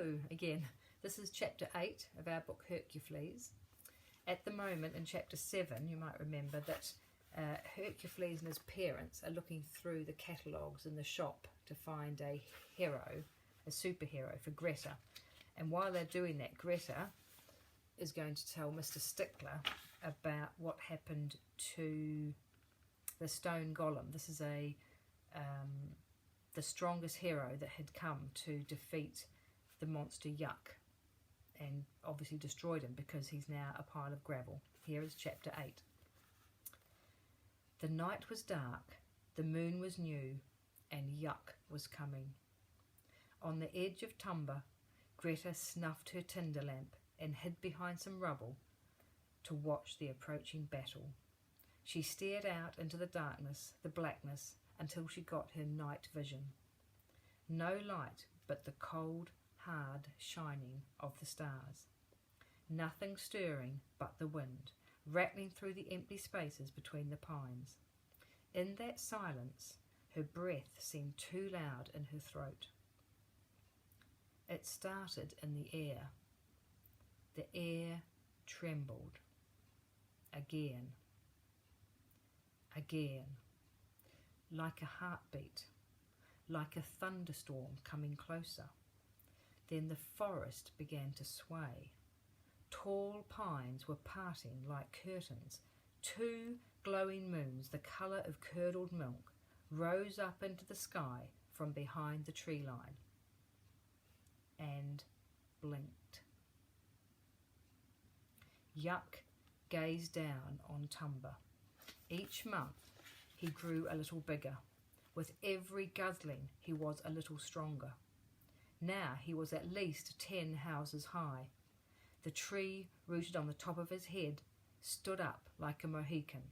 Hello again. This is chapter 8 of our book Hercufleas. At the moment in chapter 7 you might remember that Hercufleas and his parents are looking through the catalogues in the shop to find a hero, a superhero for Greta. And while they're doing that, Greta is going to tell Mr. Stickler about what happened to the stone golem. This is the strongest hero that had come to defeat the monster Yuck, and obviously destroyed him because he's now a pile of gravel. Here is chapter 8. The night was dark, the moon was new, and Yuck was coming. On the edge of Tumba, Greta snuffed her tinder lamp and hid behind some rubble to watch the approaching battle. She stared out into the darkness, the blackness, until she got her night vision. No light but the cold, hard shining of the stars. Nothing stirring but the wind, rattling through the empty spaces between the pines. In that silence, her breath seemed too loud in her throat. It started in the air. The air trembled. Again. Again. Like a heartbeat. Like a thunderstorm coming closer. Then the forest began to sway. Tall pines were parting like curtains. 2 glowing moons, the colour of curdled milk, rose up into the sky from behind the tree line and blinked. Yuck gazed down on Tumba. Each month he grew a little bigger. With every guzzling he was a little stronger. Now he was at least 10 houses high. The tree rooted on the top of his head stood up like a Mohican.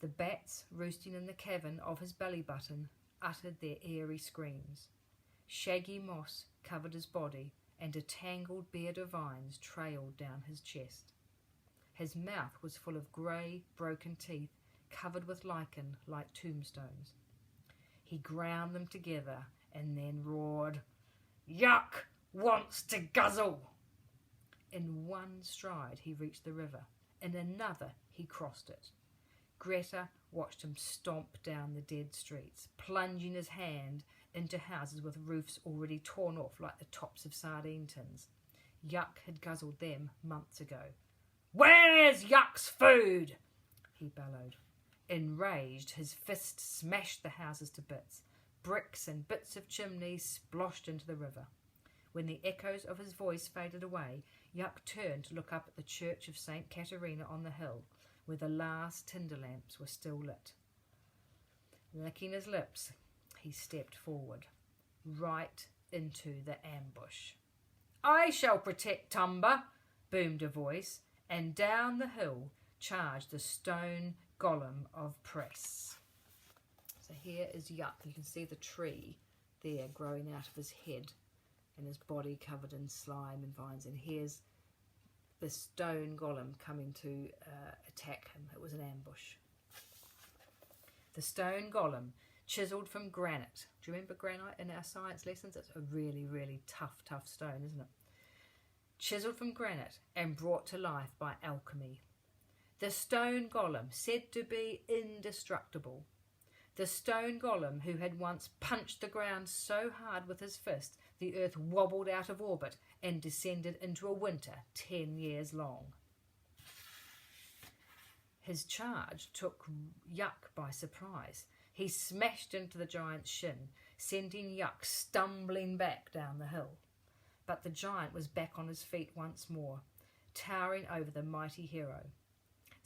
The bats roosting in the cavern of his belly button uttered their eerie screams. Shaggy moss covered his body, and a tangled beard of vines trailed down his chest. His mouth was full of grey, broken teeth, covered with lichen like tombstones. He ground them together and then roared, "Yuck wants to guzzle!" In one stride he reached the river. In another he crossed it. Greta watched him stomp down the dead streets, plunging his hand into houses with roofs already torn off like the tops of sardine tins. Yuck had guzzled them months ago. "Where's Yuck's food?" he bellowed. Enraged, his fist smashed the houses to bits. Bricks and bits of chimneys sploshed into the river. When the echoes of his voice faded away, Yuck turned to look up at the church of St. Caterina on the hill, where the last tinder lamps were still lit. Licking his lips, he stepped forward, right into the ambush. "I shall protect Tumba," boomed a voice, and down the hill charged the stone golem of Press. So here is Yuck. You can see the tree there growing out of his head and his body covered in slime and vines. And here's the stone golem coming to attack him. It was an ambush. The stone golem, chiselled from granite. Do you remember granite in our science lessons? It's a really, really tough stone, isn't it? Chiselled from granite and brought to life by alchemy. The stone golem, said to be indestructible. The stone golem who had once punched the ground so hard with his fist the earth wobbled out of orbit and descended into a winter 10 years long. His charge took Yuck by surprise. He smashed into the giant's shin, sending Yuck stumbling back down the hill. But the giant was back on his feet once more, towering over the mighty hero.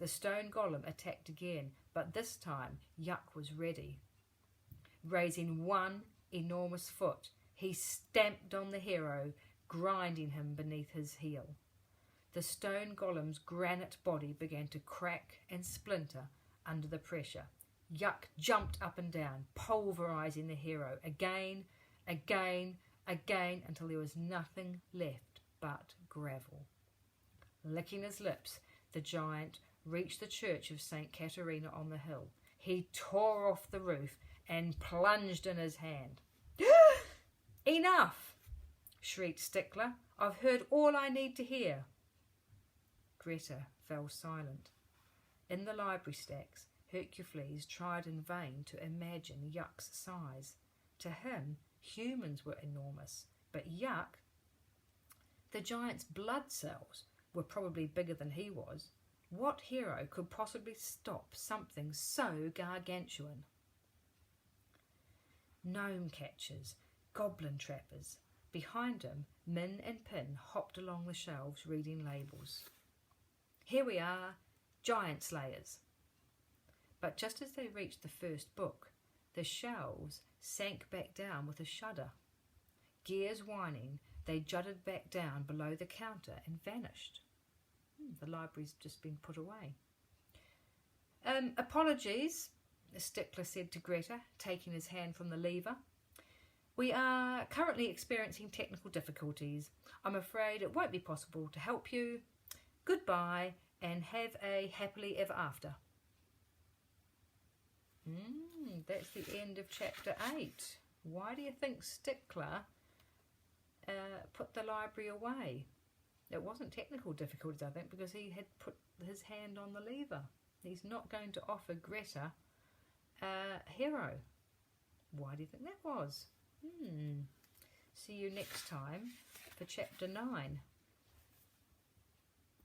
The stone golem attacked again, but this time Yuck was ready. Raising one enormous foot, he stamped on the hero, grinding him beneath his heel. The stone golem's granite body began to crack and splinter under the pressure. Yuck jumped up and down, pulverising the hero again, until there was nothing left but gravel. Licking his lips, the giant reached the church of St. Caterina on the hill. He tore off the roof and plunged in his hand. "Enough!" shrieked Stickler. "I've heard all I need to hear." Greta fell silent. In the library stacks, Hercufleas tried in vain to imagine Yuck's size. To him, humans were enormous, but Yuck, the giant's blood cells, were probably bigger than he was. What hero could possibly stop something so gargantuan? Gnome catchers, goblin trappers. Behind him, Min and Pin hopped along the shelves reading labels. "Here we are, giant slayers." But just as they reached the first book, the shelves sank back down with a shudder. Gears whining, they jutted back down below the counter and vanished. The library's just been put away. "Apologies," Stickler said to Greta, taking his hand from the lever. "We are currently experiencing technical difficulties. I'm afraid it won't be possible to help you. Goodbye, and have a happily ever after." That's the end of chapter 8. Why do you think Stickler put the library away? It wasn't technical difficulties, I think, because he had put his hand on the lever. He's not going to offer Greta a hero. Why do you think that was? See you next time for chapter 9.